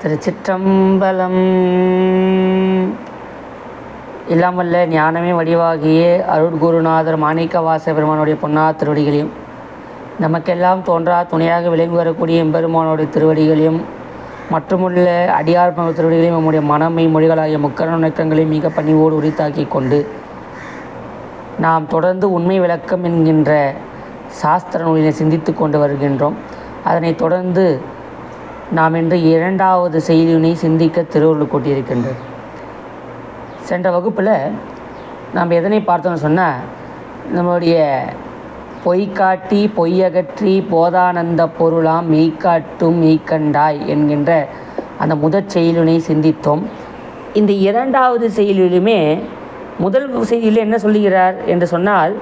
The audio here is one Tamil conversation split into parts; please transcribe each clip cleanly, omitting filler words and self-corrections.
திருச்சிற்றம்பலம். எல்லாம் வல்ல ஞானமே வடிவாகிய அருட்குருநாதர் மாணிக்கவாச பெருமானுடைய பொன்னா திருவடிகளையும், நமக்கெல்லாம் தோன்றா துணையாக விளங்கி வரக்கூடிய எம்பெருமானுடைய திருவடிகளையும், மற்றுமுள்ள அடியார் திருவடிகளையும் நம்முடைய மனமை மொழிகளாகிய முக்கரணங்களையும் மிக பணிவோடு உரித்தாக்கி கொண்டு, நாம் தொடர்ந்து உண்மை விளக்கம் என்கின்ற சாஸ்திர நூலினை சிந்தித்து கொண்டு வருகின்றோம். அதனைத் தொடர்ந்து நாம் இன்று இரண்டாவது செய்தியினை சிந்திக்க திருவள்ளுவர் கூட்டியிருக்கின்றது. சென்ற வகுப்பில் நாம் எதனை பார்த்தோம்னு சொன்னால், நம்மளுடைய பொய்காட்டி பொய்யகற்றி போதானந்த பொருளாம் மெய்காட்டும் மெய்கண்டாய் என்கின்ற அந்த முதற் செயலினை சிந்தித்தோம். இந்த இரண்டாவது செயலிலுமே முதல் செய்தியில் என்ன சொல்லுகிறார் என்று சொன்னால்,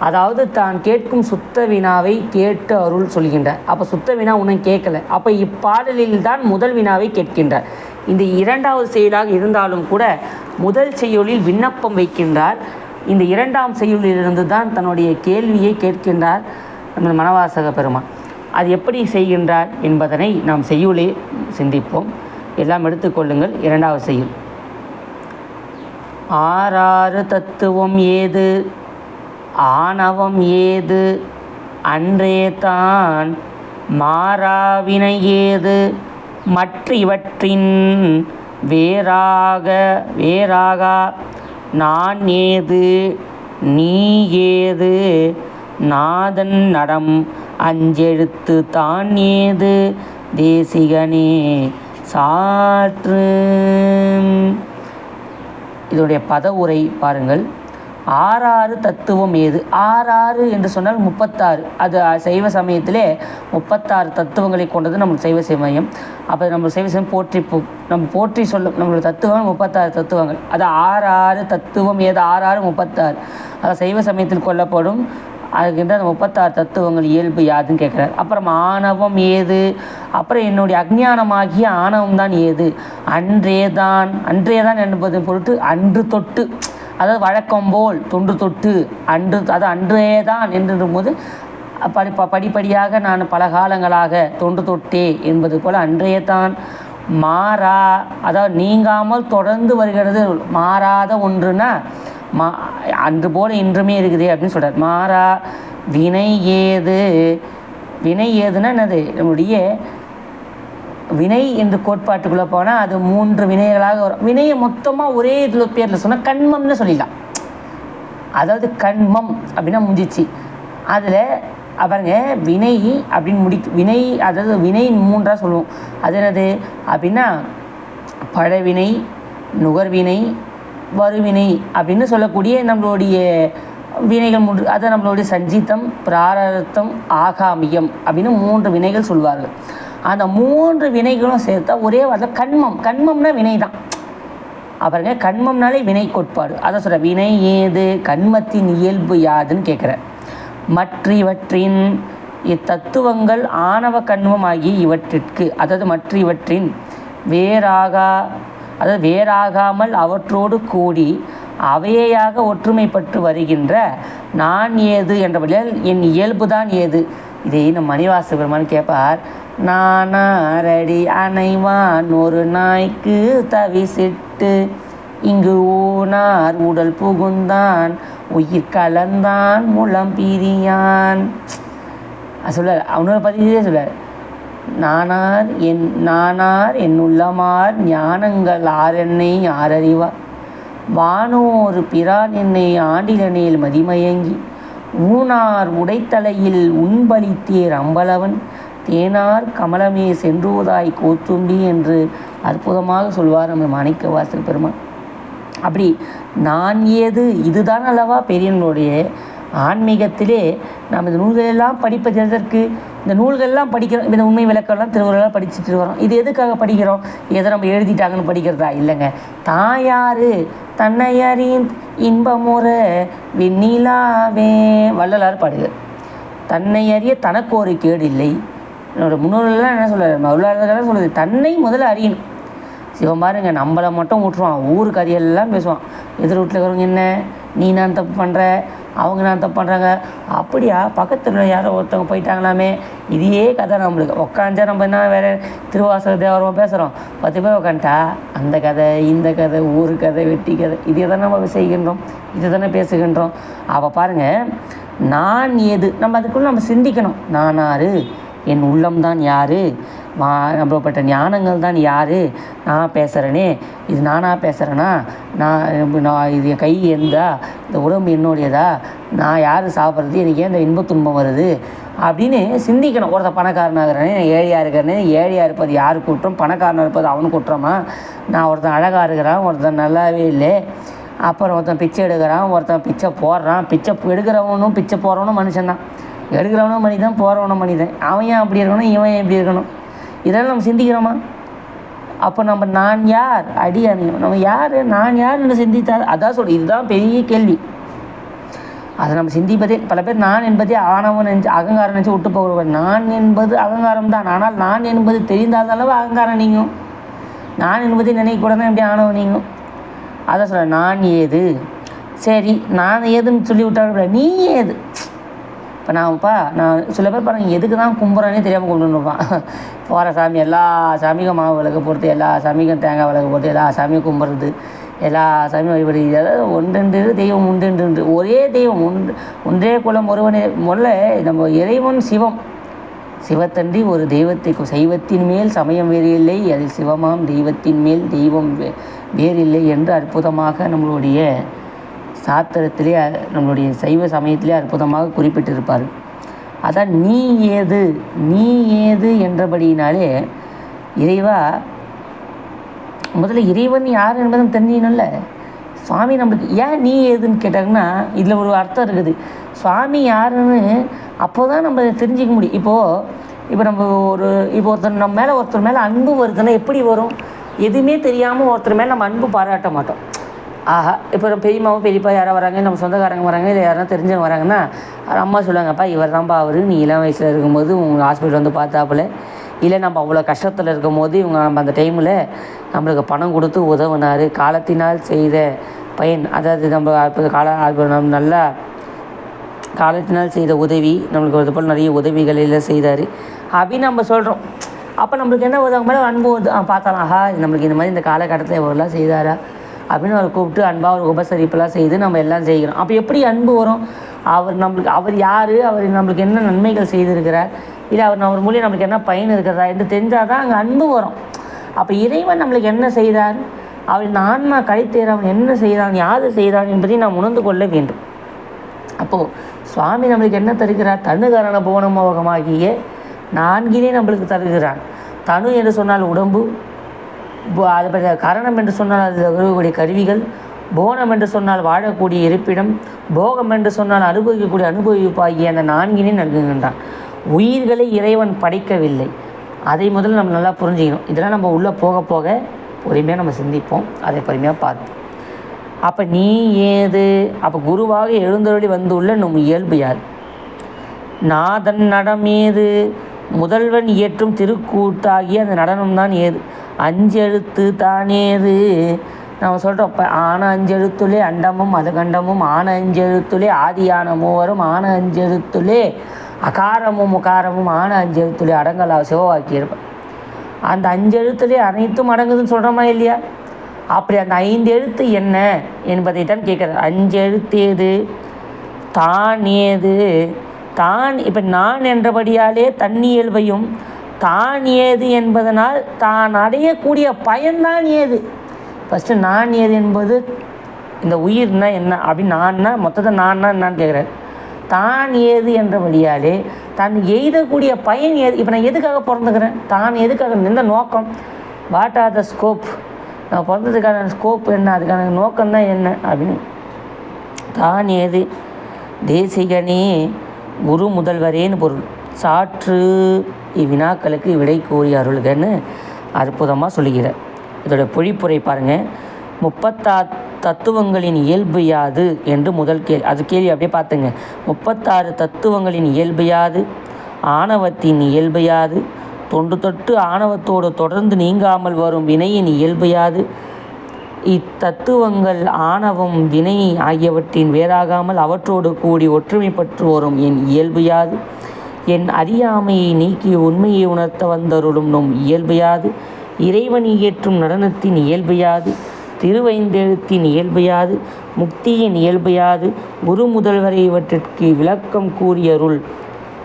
அதாவது தான் கேட்கும் சுத்த வினாவை கேட்டு அருள் சொல்கின்றார். அப்போ சுத்த வினா உன்னை கேட்கலை, அப்போ இப்பாடலில் தான் முதல் வினாவை கேட்கின்றார். இந்த இரண்டாவது செயலாக இருந்தாலும் கூட முதல் செய்யுளில் விண்ணப்பம் வைக்கின்றார். இந்த இரண்டாம் செய்யுளிலிருந்து தான் தன்னுடைய கேள்வியை கேட்கின்றார் நம்ம மனவாசக பெருமான். அது எப்படி செய்கின்றார் என்பதனை நாம் செய்யுளே சிந்திப்போம். எல்லாம் எடுத்துக்கொள்ளுங்கள். இரண்டாவது செய்யுள். ஆறாறு தத்துவம் ஏது ஆணவம் ஏது அன்றே தான் மாறாவினை ஏது மற்ற இவற்றின் வேறாகா நான் ஏது நீ ஏது நாதன் நடம் அஞ்செழுத்து தான் ஏது தேசிகனே சாற்று. இதோடைய பத உரை பாருங்கள். ஆறாறு தத்துவம் ஏது. ஆறாறு என்று சொன்னால் 36. அது சைவ சமயத்திலே 36 தத்துவங்களை கொண்டது நம்ம சைவ சமயம். அப்போ நம்ம சைவ சமயம் நம்ம போற்றி சொல்லும் நம்மளோட தத்துவம் 36 தத்துவங்கள். அது ஆறாறு தத்துவம் ஏது. ஆறாறு 36. அது சைவ சமயத்தில் கொள்ளப்படும் அதுக்கின்ற அந்த 36 தத்துவங்கள் இயல்பு யாதுன்னு கேட்குறாரு. அப்புறம் ஆணவம் ஏது. அப்புறம் என்னுடைய அஞ்ஞானமாகிய ஆணவம் தான் ஏது. அன்றேதான் என்பது பொருட்டு அன்று தொட்டு, அதாவது வழக்கம் போல் தொன்று தொட்டு அன்று, அது அன்றே தான் என்று போது படிப்படியாக நான் பல காலங்களாக தொன்று தொட்டே என்பது போல் அன்றே தான் மாறா, அதாவது நீங்காமல் தொடர்ந்து வருகிறது. மாறாத ஒன்றுனா அன்று போல் இன்றுமே இருக்குது அப்படின்னு சொல்கிறார். மாறா வினை ஏது. வினை ஏதுன்னா என்னது? நம்முடைய வினை என்று கோட்பாட்டுக்குள்ளே போனால் அது 3 வினைகளாக வரும். வினையை மொத்தமாக ஒரே இதில் பேரில் சொன்னால் கண்மம்னு சொல்லிடலாம். அதாவது கண்மம் அப்படின்னா முடிஞ்சிச்சு. அதில் பாருங்க, வினை அப்படின்னு வினை, அதாவது வினை 3ஆக சொல்லுவோம். அது என்னது அப்படின்னா பழவினை, நுகர்வினை, வருவினை அப்படின்னு சொல்லக்கூடிய நம்மளுடைய வினைகள் 3. அதை நம்மளுடைய சஞ்சித்தம், பிராரத்தம், ஆகாமியம் அப்படின்னு 3 வினைகள் சொல்வார்கள். அந்த 3 வினைகளும் சேர்த்தா ஒரே வார்த்தை கண்மம். கண்மம்னா வினை தான். அப்புறங்க கண்மம்னாலே வினை கோட்பாடு. அதை சொல்கிற வினை ஏது கண்மத்தின் இயல்பு யாதுன்னு கேட்குற. மற்ற இவற்றின் இத்தத்துவங்கள் ஆணவ கண்மம் ஆகிய இவற்றிற்கு, அதாவது மற்ற இவற்றின் வேறாகாமல் அவற்றோடு கூடி அவையாக ஒற்றுமைப்பட்டு வருகின்ற நான் ஏது என்ற வழியால் என் இயல்பு தான் ஏது. இதை நம் மணிவாச பெருமான் கேட்பார். நானாரடி அணைவான் ஒரு நாய்க்கு தவிசிட்டு இங்கு ஊனார் உடல் புகுந்தான் உயிர் கலந்தான் முளம் பிரியான் சொல்ல. அவனோட பதிவே சொல்ல. நானார் என் உள்ளமார் ஞானங்கள் ஆரென்னை ஆரறிவார் வானோர் பிரான் என்னை ஆண்டிலனையில் மதிமயங்கி ஊனார் உடைத்தலையில் உண்பலித்தேர் அம்பலவன் தேனார் கமலமே சென்றுவதாய் கோத்தும்பி என்று அற்புதமாக சொல்வார் நம்ம மாணிக்கவாசக பெருமான். அப்படி நான் ஏது இதுதான் அல்லவா பெரியவங்களுடைய ஆன்மீகத்திலே நாம் இந்த நூல்களெல்லாம் படிப்பது எதற்கு? இந்த நூல்கள்லாம் படிக்கிறோம். இந்த உண்மை விளக்கெல்லாம் திருவள்ளுவரெல்லாம் படிச்சுட்டு வரோம். இது எதுக்காக படிக்கிறோம்? எதை நம்ம எழுதிட்டாங்கன்னு படிக்கிறதா? இல்லைங்க. தாயாரு தன்னையறின் இன்பமுற வெண்ணிலாவே வள்ளலார் பாடுகிறார். தன்னை அறிய தனக்கு ஒரு கேடு இல்லை. என்னோட முன்னோர்கள்லாம் என்ன சொல்கிறார்? வள்ளலாரெல்லாம் சொல்லுது தன்னை முதல்ல அறியணும். சிவன் பாருங்க, நம்மளை மட்டும் விட்டுருவான், ஊருக்கு கதையெல்லாம் பேசுவான். எதிர் வீட்டில் இருக்கிறவங்க என்ன நீ நான் தப்பு பண்ணுற, அவங்க நான் தப்பு பண்ணுறாங்க. அப்படியா, பக்கத்தில் யாரோ ஒருத்தவங்க போயிட்டாங்களாமே. இதையே கதை நம்மளுக்கு உட்காந்தா நம்ம என்ன வேறு திருவாசக தேவரமாக பேசுகிறோம். 10 பேர் உட்காந்துட்டா அந்த கதை இந்த கதை ஊர் கதை வெட்டி கதை இதை தான் நம்ம செய்கின்றோம், இதை தானே பேசுகின்றோம். அப்போ பாருங்கள், நான் ஏது நம்ம அதுக்குள்ளே நம்ம சிந்திக்கணும். நானாரு, என் உள்ளம்தான் யார், நம்மளப்பட்ட ஞானங்கள் தான் யார், நான் பேசுகிறேனே இது நானாக பேசுகிறேன்னா, நான் இது கை எந்தா, இந்த உடம்பு என்னுடையதா, நான் யார் சாப்பிட்றது, எனக்கு ஏன் இந்த இன்பத் துன்பம் வருது அப்படின்னு சிந்திக்கணும். ஒருத்தர் பணக்காரனாக இருக்கிறேனே, ஏழையாக இருக்கிறேனே, ஏழையாக இருப்பது யார் குற்றம், பணக்காரனாக இருப்பது அவனு குற்றமா, நான் ஒருத்தன் அழகாக இருக்கிறான், ஒருத்தன் நல்லாவே இல்லை, அப்புறம் ஒருத்தன் பிச்சை எடுக்கிறான், ஒருத்தன் பிச்சை போடுறான். பிச்சை எடுக்கிறவனும் பிச்சை போடுறவனும் மனுஷன்தான், எடுக்கிறவனும் மனிதன், போகிறவனும் மனிதன். அவன் ஏன் அப்படி இருக்கணும், இவன் ஏன் இப்படி இருக்கணும், இதெல்லாம் நம்ம சிந்திக்கிறோமா? அப்போ நம்ம நான் யார் அடி அணியும், நம்ம யார் நான் யாருன்னு சிந்தித்தால் அதான் சொல்லி, இதுதான் பெரிய கேள்வி. அதை நம்ம சிந்திப்பதே, பல பேர் நான் என்பதே ஆணவம் நினச்சி அகங்காரம் நினச்சி விட்டு போகிறவர். நான் என்பது அகங்காரம் தான், ஆனால் நான் என்பது தெரிந்தாத அளவு அகங்காரம் நீங்கும். நான் என்பதை நினைக்கூட தான் எப்படி ஆணவம் நீங்கும். அதை சொல்ல, நான் ஏது, சரி நான் ஏதுன்னு சொல்லி விட்டால் நீ ஏது. இப்போ நான் சில பேர் பாருங்கள், எதுக்கு தான் கும்புறானே தெரியாமல் கும்பிட்டுருப்பான். போகிற சாமி எல்லா சாமிக்கும் மாவு விளக்கு போடுறது, எல்லா சாமிக்கும் தேங்காய் விளக்கு போட்டு எல்லா சாமியும் கும்பிட்றது, எல்லா சாமியும் வழிபடு. அதாவது ஒன்றென்று தெய்வம் உண்டென்று, ஒரே தெய்வம் ஒன்றே குலம் ஒருவனே. முதல்ல நம்ம இறைவன் சிவம், சிவத்தன்றி ஒரு தெய்வத்தை சைவத்தின் மேல் சமயம் வேறு இல்லை, அது சிவமாம் தெய்வத்தின் மேல் தெய்வம் வேறில்லை என்று அற்புதமாக நம்மளுடைய சாத்திரத்திலே, நம்மளுடைய சைவ சமயத்திலே அற்புதமாக குறிப்பிட்டிருப்பார். அதான் நீ ஏது, நீ ஏது என்றபடியினாலே இறைவா, முதல்ல இறைவன் யார் என்பதும் தெரிஞ்சிக்கணும்ல. சுவாமி நம்மளுக்கு ஏன் நீ ஏதுன்னு கேட்டாங்கன்னா, இதில் ஒரு அர்த்தம் இருக்குது. சுவாமி யாருன்னு அப்போ தான் நம்ம தெரிஞ்சிக்க முடியும். இப்போ நம்ம இப்போ ஒருத்தர் நம்ம மேலே ஒருத்தர் மேலே அன்பு வருதுன்னா எப்படி வரும்? எதுவுமே தெரியாமல் ஒருத்தர் மேலே நம்ம அன்பு பாராட்ட மாட்டோம். ஆஹா, இப்போ பெரியம்மாவும் பெரியப்பா யாராவது வராங்க, நம்ம சொந்தக்காரங்க வராங்க, இல்லை யாரும் தெரிஞ்சவங்க வராங்கன்னா அம்மா சொல்லுவாங்கப்பா இவர் தான்ப்பா அவர், நீ இளம் வயசில் இருக்கும்போது உங்கள் ஹாஸ்பிட்டல் வந்து பார்த்தாப்புல, இல்லை நம்ம அவ்வளோ கஷ்டத்தில் இருக்கும் போது இவங்க நம்ம அந்த டைமில் நம்மளுக்கு பணம் கொடுத்து உதவுனார், காலத்தினால் செய்த பயன், அதாவது நம்ம நல்லா காலத்தினால் செய்த உதவி, நம்மளுக்கு அது போல் நிறைய உதவிகளில் செய்தார் அப்படின்னு நம்ம சொல்கிறோம். அப்போ நம்மளுக்கு என்ன வருது, அவங்க மேலே அன்பு வருது. பார்த்தாலும் ஆஹா நம்மளுக்கு இந்த மாதிரி இந்த காலகட்டத்தில் இவரெல்லாம் செய்தாரா அப்படின்னு அவரை கூப்பிட்டு அன்பாக ஒரு உபசரிப்பெல்லாம் செய்து நம்ம எல்லாம் செய்கிறோம். அப்போ எப்படி அன்பு வரும்? அவர் யார், அவர் நம்மளுக்கு என்ன நன்மைகள் செய்திருக்கிறார், இல்லை அவர் மூலியம் நம்மளுக்கு என்ன பயன் இருக்கிறதா என்று தெரிஞ்சால் தான் அங்கே அன்பு வரும். அப்போ இறைவன் நம்மளுக்கு என்ன செய்தார், அவன் ஆன்மா கழித்தேறவன் என்ன செய்தான், யாது செய்தான் என்பதை நாம் உணர்ந்து கொள்ள வேண்டும். அப்போது சுவாமி நம்மளுக்கு என்ன தருகிறார், தனுகரண புவனமோகமாகிய 4 நம்மளுக்கு தருகிறான். தனு என்று சொன்னால் உடம்பு, அதை பற்றி கரணம் என்று சொன்னால் அதில் இருக்கக்கூடிய கருவிகள், போனம் என்று சொன்னால் வாழக்கூடிய இருப்பிடம், போகம் என்று சொன்னால் அனுபவிக்கக்கூடிய அனுபவிப்பு ஆகிய அந்த 4 நல்குகின்றான். உயிர்களை இறைவன் படைக்கவில்லை, அதை முதல்ல நம்ம நல்லா புரிஞ்சுக்கணும். இதெல்லாம் நம்ம உள்ளே போக போக பொறுமையாக நம்ம சிந்திப்போம், அதை பொறுமையாக பார்ப்போம். அப்போ நீ ஏது, அப்போ குருவாக எழுந்தருளி வந்துள்ள நம் இயல்பு யார், நாதன் நடம் ஏது, முதல்வன் இயற்றும் திருக்கூட்டாகிய அந்த நடனம்தான் ஏது, 5 எழுத்து தானேது. நம்ம சொல்கிறோம், இப்போ ஆன 5 எழுத்துலே அண்டமும் அதுகண்டமும், ஆன 5 எழுத்துலே ஆதியான மூவரும், ஆன 5 எழுத்துலே அகாரமும் முகாரமும், ஆன 5 எழுத்துலே அடங்கலா சிவவாக்கியிருப்பேன். அந்த 5 எழுத்துலே அனைத்தும் அடங்குதுன்னு சொல்கிறோமா இல்லையா? அப்படி அந்த 5 எழுத்து என்ன என்பதை தான் கேட்குறார். 5 எழுத்து ஏது, தான் ஏது, தான் இப்போ நான் என்றபடியாலே தன்னியல்பையும், தான் ஏது என்பதனால் தான் அடையக்கூடிய பயன்தான் ஏது. ஃபஸ்ட்டு நான் ஏது என்பது இந்த உயிர்னா என்ன அப்படின்னு நான்னா மொத்தத்தை நான்னா என்னான்னு கேட்குறாரு. தான் ஏது என்றபடியாலே தான் எய்தக்கூடிய பயன் ஏது. இப்போ நான் எதுக்காக பிறந்துக்கிறேன், தான் எதுக்காக, எந்த நோக்கம், வாட் ஆர் த ஸ்கோப், நான் பிறந்ததுக்கான ஸ்கோப் என்ன, அதுக்கான நோக்கம்தான் என்ன அப்படின்னு. தான் ஏது தேசிகனே குரு முதல்வரேன்னு பொருள். சாற்று இவ்வினாக்களுக்கு விடை கூறி அருள்கன்னு அற்புதமாக சொல்லுகிறார். இதோடைய பொழிப்புரை பாருங்கள். 36 தத்துவங்களின் இயல்பு யாது என்று முதல் கேள்வி. அது கேள்வி அப்படியே பார்த்துங்க. 36 தத்துவங்களின் இயல்பு யாது, ஆணவத்தின் இயல்பு யாது, தொண்டு தொட்டு ஆணவத்தோடு தொடர்ந்து நீங்காமல் வரும் வினையின் இயல்பு யாது, இத்தத்துவங்கள் ஆணவம் வினை ஆகியவற்றின் வேறாகாமல் அவற்றோடு கூடி ஒற்றுமை பற்று வரும் என் இயல்பு யாது? என் அறியாமையை நீக்கி உண்மையை உணர்த்த வந்தருளும் நும் இயல்பு யாது? இறைவன் இயற்றும் நடனத்தின் இயல்பு யாது? திருவைந்தெழுத்தின் இயல்பு யாது? முக்தியின் இயல்பு யாது? குரு முதல்வரை இவற்றிற்கு விளக்கம் கூறியருள்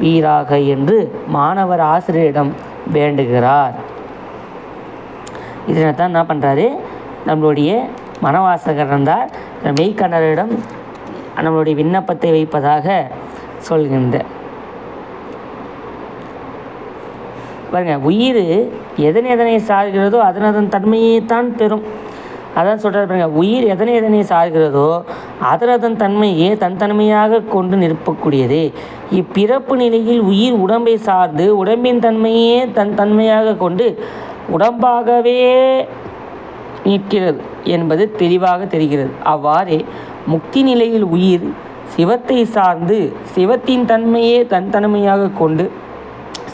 வீராக என்று மாணவர் ஆசிரியரிடம் வேண்டுகிறார். இதனை தான் என்ன பண்ணுறாரு, நம்மளுடைய மனவாசகர் இருந்தார் மெய்கண்டரிடம் நம்மளுடைய விண்ணப்பத்தை வைப்பதாக சொல்கின்ற பாருங்க. உயிர் எதனை சார்கிறதோ அதன் தன்மையை தான் பெறும். அதான் சொல்கிறார் பாருங்க, உயிர் எதனை சார்கிறதோ அதன் தன்மையே தன்மையாக கொண்டு நிற்பக்கூடியது. இப்பிறப்பு நிலையில் உயிர் உடம்பை சார்ந்து உடம்பின் தன்மையே தன்மையாக கொண்டு உடம்பாகவே நிற்கிறது என்பது தெளிவாக தெரிகிறது. அவ்வாறே முக்தி நிலையில் உயிர் சிவத்தை சார்ந்து சிவத்தின் தன்மையே தன்மையாக கொண்டு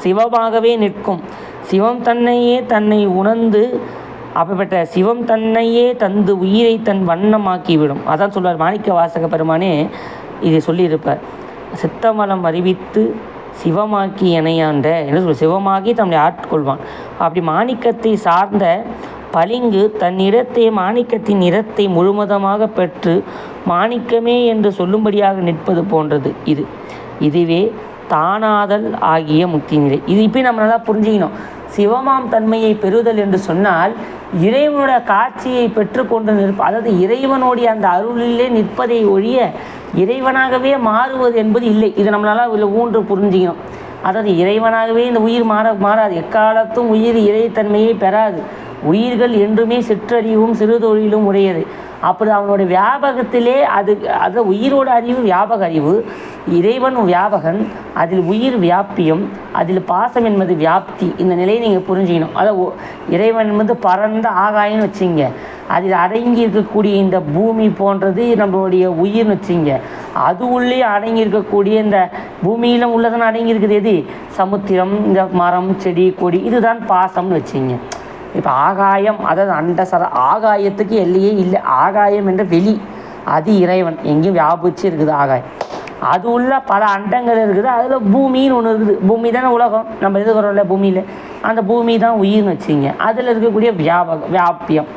சிவமாகவே நிற்கும். சிவம் தன்னையே தன்னை உணர்ந்து அப்படிப்பட்ட சிவம் தன்னையே தந்து உயிரை தன் வண்ணமாக்கிவிடும். அதான் சொல்வார் மாணிக்க வாசக பெருமானே இதை சொல்லியிருப்பார். சித்தமலம் அறிவித்து சிவமாக்கி இணையாண்ட என்று சொல் சிவமாகி தம்மை ஆட்கொள்வான். அப்படி மாணிக்கத்தை சார்ந்த பளிங்கு தன் நிறத்தை மாணிக்கத்தின் நிறத்தை முழுவதமாக பெற்று மாணிக்கமே என்று சொல்லும்படியாக நிற்பது போன்றது. இதுவே தானாதல் ஆகிய முக்தி நிலை. இது இப்போ நம்ம நல்லா புரிஞ்சுக்கணும். சிவமாம் தன்மையை பெறுதல் என்று சொன்னால் இறைவனோட காட்சியை பெற்றுக்கொண்டு அதாவது இறைவனுடைய அந்த அருளிலே நிற்பதை ஒழிய இறைவனாகவே மாறுவது என்பது இல்லை. இது நம்மளால இதில் ஊன்று புரிஞ்சுக்கணும். அதாவது இறைவனாகவே இந்த உயிர் மாறாது. எக்காலத்தும் உயிர் இறைத்தன்மையை பெறாது. உயிர்கள் என்றுமே சிற்றறிவும் சிறுதொழிலும் உடையது. அப்படி அவனுடைய வியாபகத்திலே அது உயிரோட அறிவு வியாபக அறிவு, இறைவன் வியாபகன், அதில் உயிர் வியாபியம், அதில் பாசம் என்பது வியாப்தி. இந்த நிலையை நீங்கள் புரிஞ்சிக்கணும். அதாவது இறைவன் என்பது பரந்த ஆகாயம்னு வச்சிங்க, அதில் அடங்கி இருக்கக்கூடிய இந்த பூமி போன்றது நம்மளுடைய உயிர்னு வச்சிங்க, அது உள்ளே அடங்கி இருக்கக்கூடிய இந்த பூமியிலும் உள்ளதான அடங்கி இருக்குது எது? சமுத்திரம், இந்த மரம் செடி கொடி, இதுதான் பாசம்னு வச்சிங்க. இப்போ ஆகாயம், அதாவது ஆகாயத்துக்கு எல்லையே இல்லை. ஆகாயம் என்ற வெளி, அது இறைவன் எங்கேயும் வியாபிச்சு இருக்குது ஆகாயம். அது உள்ள பல அண்டங்கள் இருக்குது. அதில் பூமின்னு ஒன்று இருக்குது. பூமி தானே உலகம், நம்ம இருக்கிறோம்ல பூமியில், அந்த பூமி தான் உயிர்னு வச்சுங்க. அதில் இருக்கக்கூடிய வியாபியம்,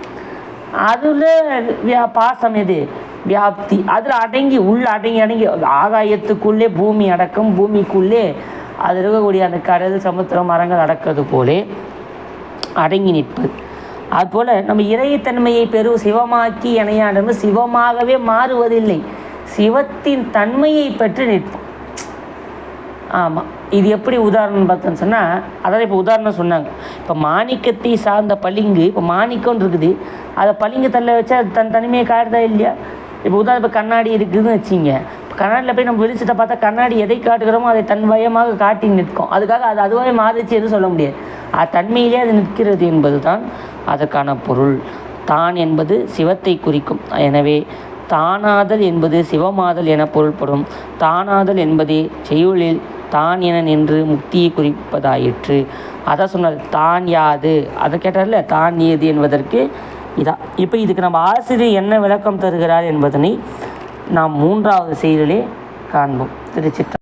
அதில் பாசம் எது? வியாப்தி. அதில் அடங்கி அடங்கி ஆகாயத்துக்குள்ளே பூமி அடக்கம், பூமிக்குள்ளே அது இருக்கக்கூடிய அந்த கடல் சமுத்திரம் மரங்கள் அடக்கிறது போலே அடங்கி நிற்பது. அதுபோல் நம்ம இறைத்தன்மையை சிவமாக்கி இணையாண்டு சிவமாகவே மாறுவதில்லை, சிவத்தின் தன்மையை பெற்று நிற்போம். ஆமாம், இது எப்படி உதாரணம் பார்த்தோன்னு சொன்னால், அதாவது இப்போ உதாரணம் சொன்னாங்க. இப்போ மாணிக்கத்தை சார்ந்த பளிங்கு, இப்போ மாணிக்கம்னு இருக்குது, அதை பளிங்கு தள்ள வச்சா அது தனிமையை காட்டுதா இல்லையா? இப்போ உதாரணம் இப்போ கண்ணாடி இருக்குதுன்னு வச்சிங்க, இப்போ கண்ணாடியில் போய் நம்ம வெளிச்சத்தை பார்த்தா கண்ணாடி எதை காட்டுகிறோமோ அதை தன் வயமாக காட்டி நிற்கும். அதுக்காக அது அதுவாகவே மாறிச்சு எதுவும் சொல்ல முடியாது. அது தன்மையிலே அது நிற்கிறது என்பது தான் அதற்கான பொருள். தான் என்பது சிவத்தை குறிக்கும். எனவே தானாதல் என்பது சிவமாதல் என பொருள்படும். தானாதல் என்பதே செய்யுளில் தான் என நின்று முக்தியை குறிப்பதாயிற்று. அதான் சொன்னார், தான் யாது, அதை கேட்டார்ல, தான் ஏது என்பதற்கு இதான். இப்போ இதுக்கு நம்ம ஆசிரியர் என்ன விளக்கம் தருகிறார் என்பதனை நாம் 3வது செய்தியிலே காண்போம். திருச்சிற்றம்பலம்.